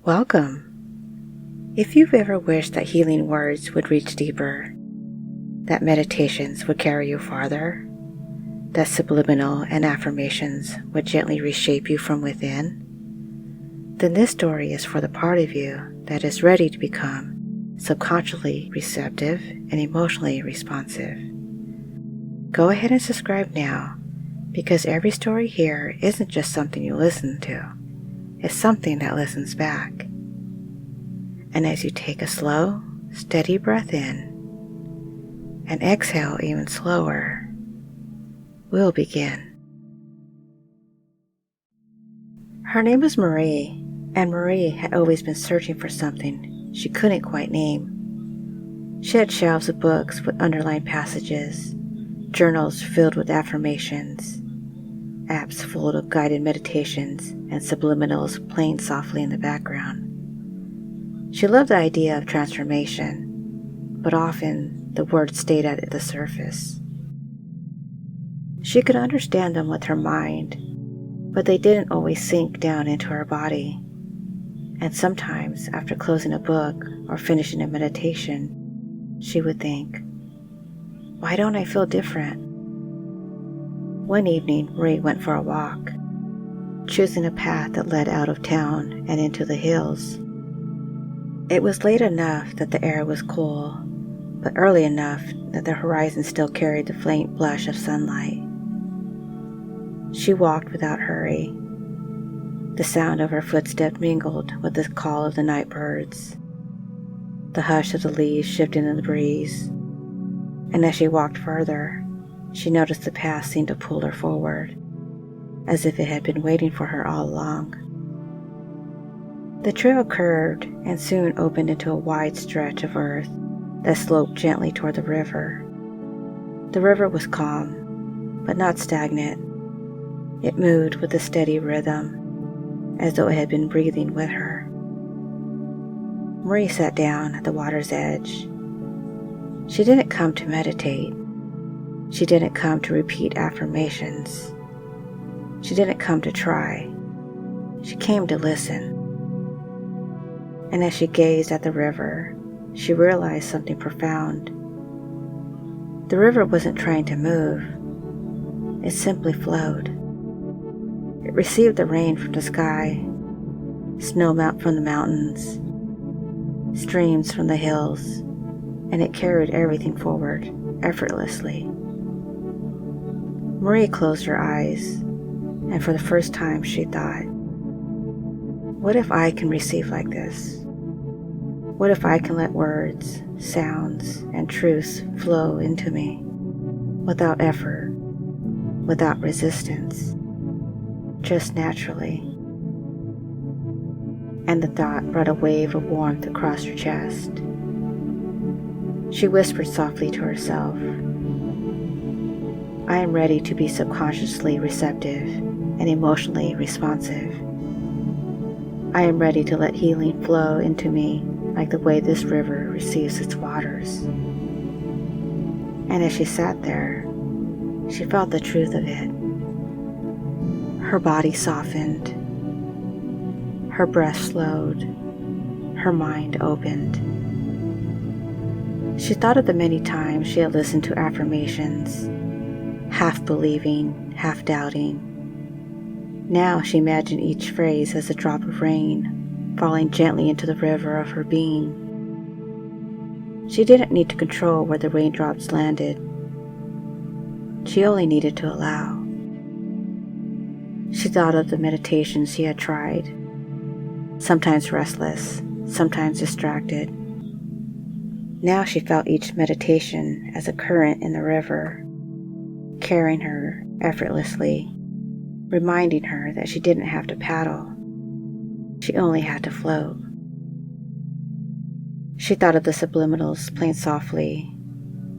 Welcome. If you've ever wished that healing words would reach deeper, that meditations would carry you farther, that subliminal and affirmations would gently reshape you from within, then this story is for the part of you that is ready to become subconsciously receptive and emotionally responsive. Go ahead and subscribe now, because every story here isn't just something you listen to, it's something that listens back. And as you take a slow, steady breath in and exhale even slower, we'll begin. Her name was Marie, and Marie had always been searching for something she couldn't quite name. She had shelves of books with underlined passages, journals filled with affirmations, apps full of guided meditations, and subliminals playing softly in the background. She loved the idea of transformation, but often the words stayed at the surface. She could understand them with her mind, but they didn't always sink down into her body. And sometimes, after closing a book or finishing a meditation, she would think, "Why don't I feel different?" One evening, Marie went for a walk, choosing a path that led out of town and into the hills. It was late enough that the air was cool, but early enough that the horizon still carried the faint blush of sunlight. She walked without hurry. The sound of her footsteps mingled with the call of the night birds, the hush of the leaves shifting in the breeze, and as she walked further, she noticed the path seemed to pull her forward, as if it had been waiting for her all along. The trail curved and soon opened into a wide stretch of earth that sloped gently toward the river. The river was calm, but not stagnant. It moved with a steady rhythm, as though it had been breathing with her. Marie sat down at the water's edge. She didn't come to meditate. She didn't come to repeat affirmations. She didn't come to try. She came to listen. And as she gazed at the river, she realized something profound. The river wasn't trying to move. It simply flowed. It received the rain from the sky, snow melt from the mountains, streams from the hills, and it carried everything forward effortlessly. Marie closed her eyes, and for the first time she thought, what if I can receive like this? What if I can let words, sounds, and truths flow into me without effort, without resistance, just naturally? And the thought brought a wave of warmth across her chest. She whispered softly to herself, I am ready to be subconsciously receptive and emotionally responsive. I am ready to let healing flow into me like the way this river receives its waters. And as she sat there, she felt the truth of it. Her body softened, her breath slowed, her mind opened. She thought of the many times she had listened to affirmations, half believing, half doubting. Now she imagined each phrase as a drop of rain falling gently into the river of her being. She didn't need to control where the raindrops landed. She only needed to allow. She thought of the meditations she had tried, sometimes restless, sometimes distracted. Now she felt each meditation as a current in the river, carrying her effortlessly, reminding her that she didn't have to paddle. She only had to float. She thought of the subliminals playing softly,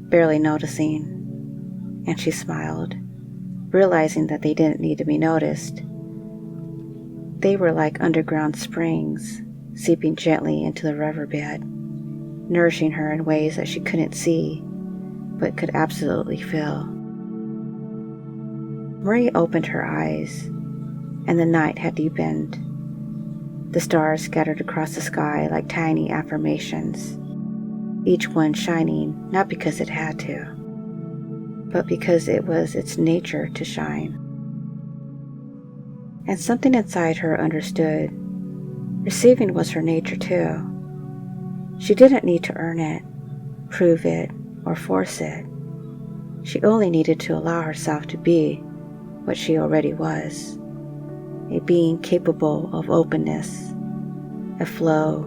barely noticing, and she smiled, realizing that they didn't need to be noticed. They were like underground springs, seeping gently into the riverbed, nourishing her in ways that she couldn't see, but could absolutely feel. Marie opened her eyes, and the night had deepened. The stars scattered across the sky like tiny affirmations, each one shining not because it had to, but because it was its nature to shine. And something inside her understood. Receiving was her nature too. She didn't need to earn it, prove it, or force it. She only needed to allow herself to be what she already was, a being capable of openness, a flow,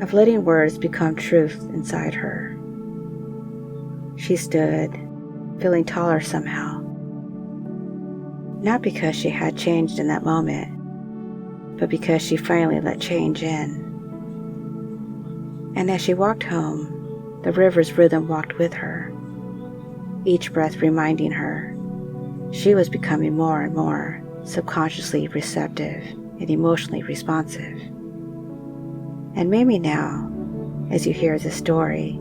of letting words become truth inside her. She stood, feeling taller somehow, not because she had changed in that moment, but because she finally let change in. And as she walked home, the river's rhythm walked with her, each breath reminding her she was becoming more and more subconsciously receptive and emotionally responsive. And maybe now, as you hear this story,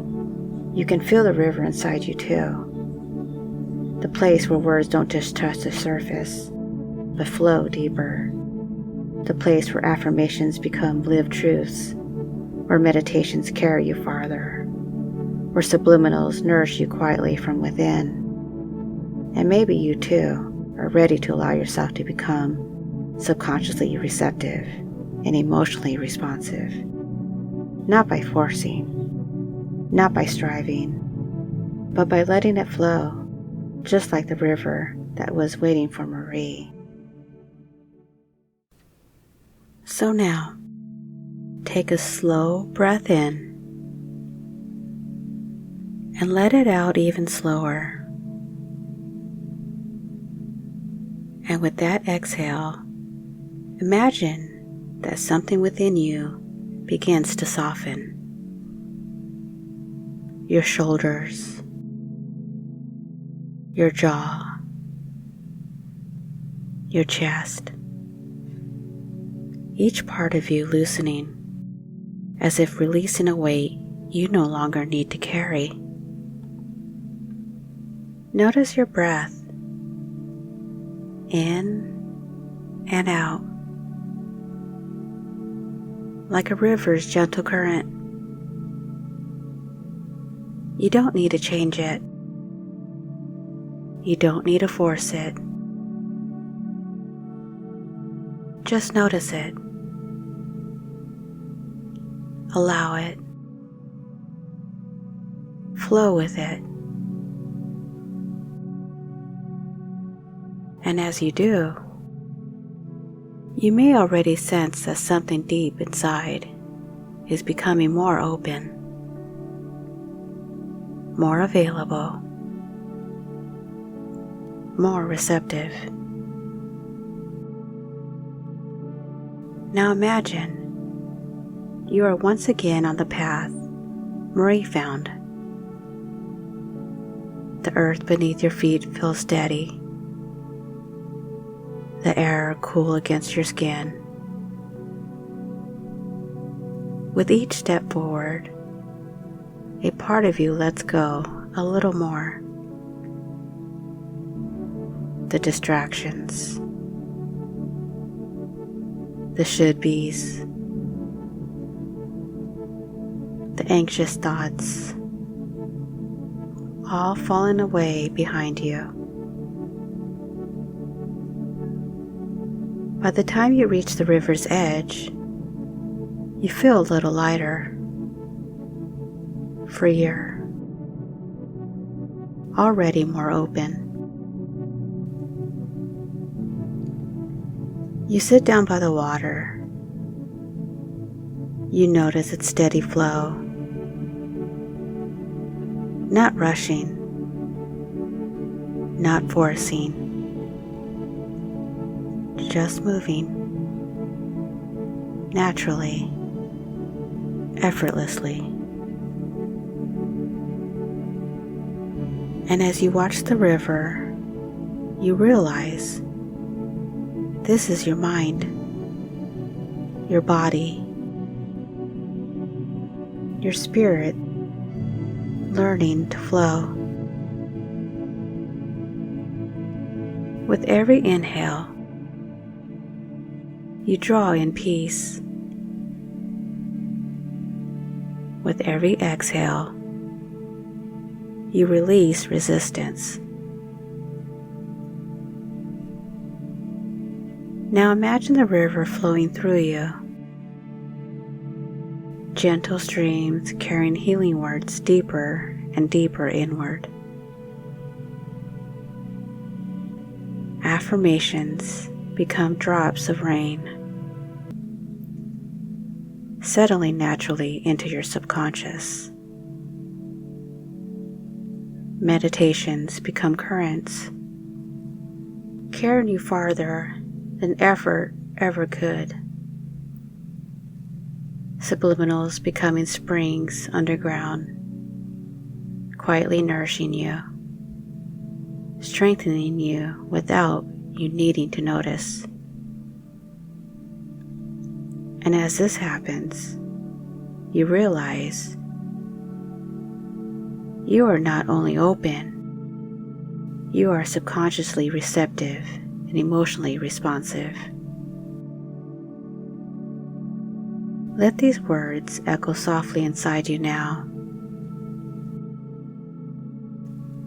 you can feel the river inside you too, the place where words don't just touch the surface, but flow deeper, the place where affirmations become lived truths, where meditations carry you farther, where subliminals nourish you quietly from within. And maybe you too are ready to allow yourself to become subconsciously receptive and emotionally responsive, not by forcing, not by striving, but by letting it flow, just like the river that was waiting for Marie. So now, take a slow breath in and let it out even slower. And with that exhale, imagine that something within you begins to soften. Your shoulders, your jaw, your chest, each part of you loosening, as if releasing a weight you no longer need to carry. Notice your breath, in and out, like a river's gentle current. You don't need to change it. You don't need to force it. Just notice it. Allow it. Flow with it. And as you do, you may already sense that something deep inside is becoming more open, more available, more receptive. Now imagine you are once again on the path Marie found. The earth beneath your feet feels steady, the air cool against your skin. With each step forward, a part of you lets go a little more. The distractions, the should-bes, the anxious thoughts, all falling away behind you. By the time you reach the river's edge, you feel a little lighter, freer, already more open. You sit down by the water. You notice its steady flow, not rushing, not forcing, just moving, naturally, effortlessly. And as you watch the river, you realize this is your mind, your body, your spirit learning to flow. With every inhale, you draw in peace, With every exhale, you release resistance. Now imagine the river flowing through you. Gentle streams carrying healing words deeper and deeper inward. Affirmations become drops of rain, settling naturally into your subconscious. Meditations become currents, carrying you farther than effort ever could. Subliminals becoming springs underground, quietly nourishing you, strengthening you without you needing to notice. And as this happens, you realize you are not only open, you are subconsciously receptive and emotionally responsive. Let these words echo softly inside you now.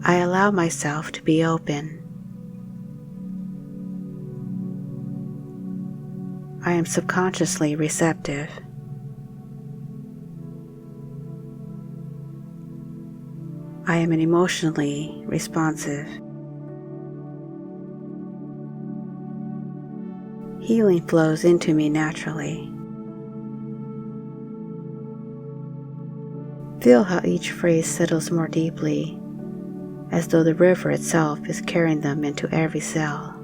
I allow myself to be open. I am subconsciously receptive. I am emotionally responsive. Healing flows into me naturally. Feel how each phrase settles more deeply, as though the river itself is carrying them into every cell,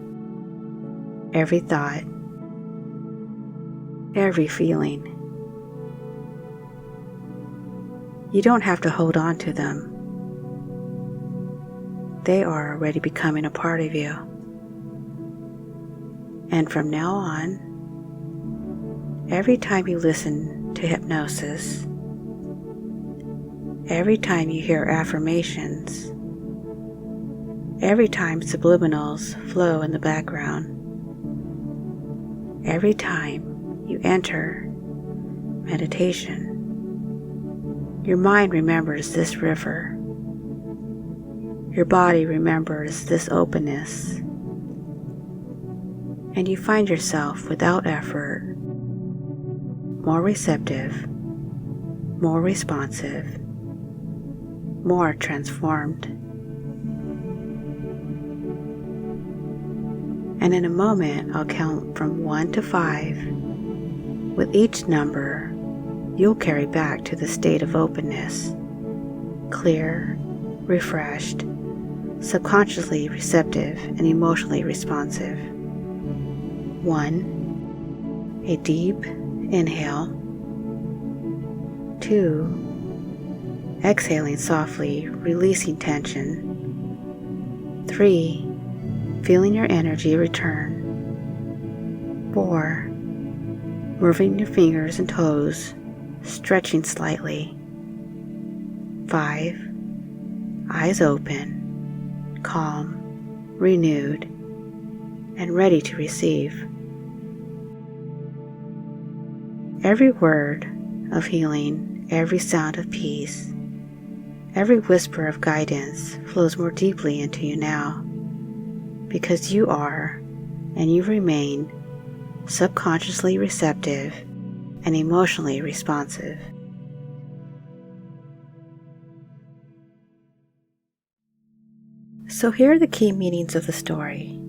every thought, every feeling. You don't have to hold on to them. They are already becoming a part of you. And from now on, every time you listen to hypnosis, every time you hear affirmations, every time subliminals flow in the background, every time you enter meditation, your mind remembers this river. Your body remembers this openness. And you find yourself without effort, more receptive, more responsive, more transformed. And in a moment, I'll count from 1 to 5. With each number, you'll carry back to the state of openness, clear, refreshed, subconsciously receptive, and emotionally responsive. 1. A deep inhale. 2. Exhaling softly, releasing tension. 3. Feeling your energy return. 4. Moving your fingers and toes, stretching slightly. 5. Eyes open, calm, renewed, and ready to receive. Every word of healing, every sound of peace, every whisper of guidance flows more deeply into you now, because you are, and you remain, subconsciously receptive and emotionally responsive. So here are the key meanings of the story.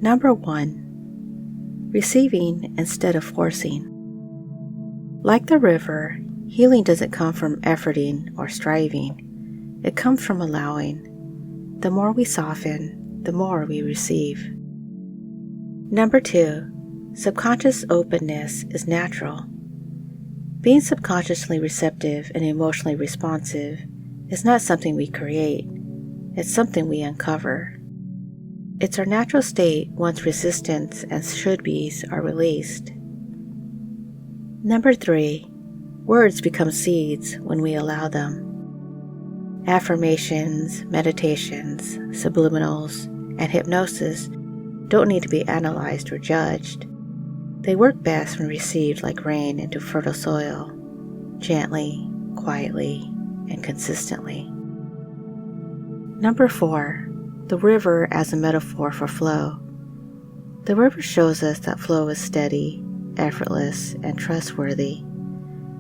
Number 1, receiving instead of forcing. Like the river, healing doesn't come from efforting or striving. It comes from allowing. The more we soften, the more we receive. Number 2, subconscious openness is natural. Being subconsciously receptive and emotionally responsive is not something we create. It's something we uncover. It's our natural state once resistance and should-bes are released. Number 3, words become seeds when we allow them. Affirmations, meditations, subliminals, and hypnosis don't need to be analyzed or judged. They work best when received like rain into fertile soil, gently, quietly and consistently. Number 4, the river as a metaphor for flow. The river shows us that flow is steady, effortless, and trustworthy.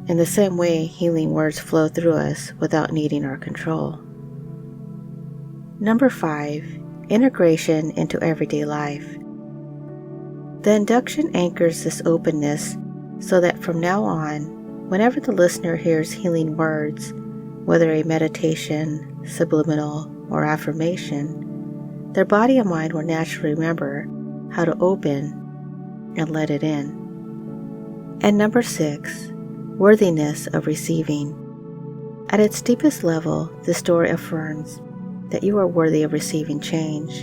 In the same way, healing words flow through us without needing our control. Number 5, integration into everyday life. The induction anchors this openness so that from now on, whenever the listener hears healing words, whether a meditation, subliminal, or affirmation, their body and mind will naturally remember how to open and let it in. And number 6, worthiness of receiving. At its deepest level, this story affirms that you are worthy of receiving change.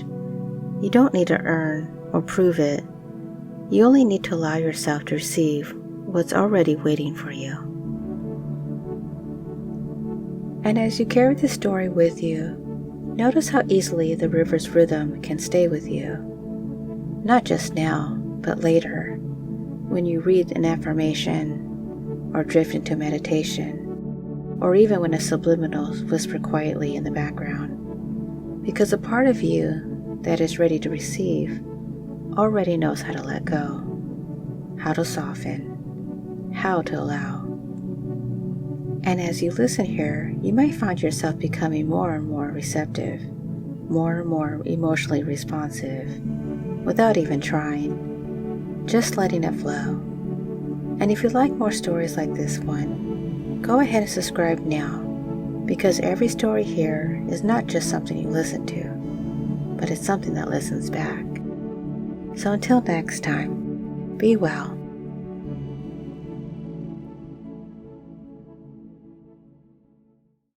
You don't need to earn or prove it. You only need to allow yourself to receive what's already waiting for you. And as you carry this story with you, notice how easily the river's rhythm can stay with you. Not just now, but later, when you read an affirmation, or drift into meditation, or even when a subliminals whisper quietly in the background. Because a part of you that is ready to receive already knows how to let go, how to soften, how to allow. And as you listen here, you might find yourself becoming more and more receptive, more and more emotionally responsive, without even trying, just letting it flow. And if you like more stories like this one, go ahead and subscribe now, because every story here is not just something you listen to, but it's something that listens back. So until next time, be well.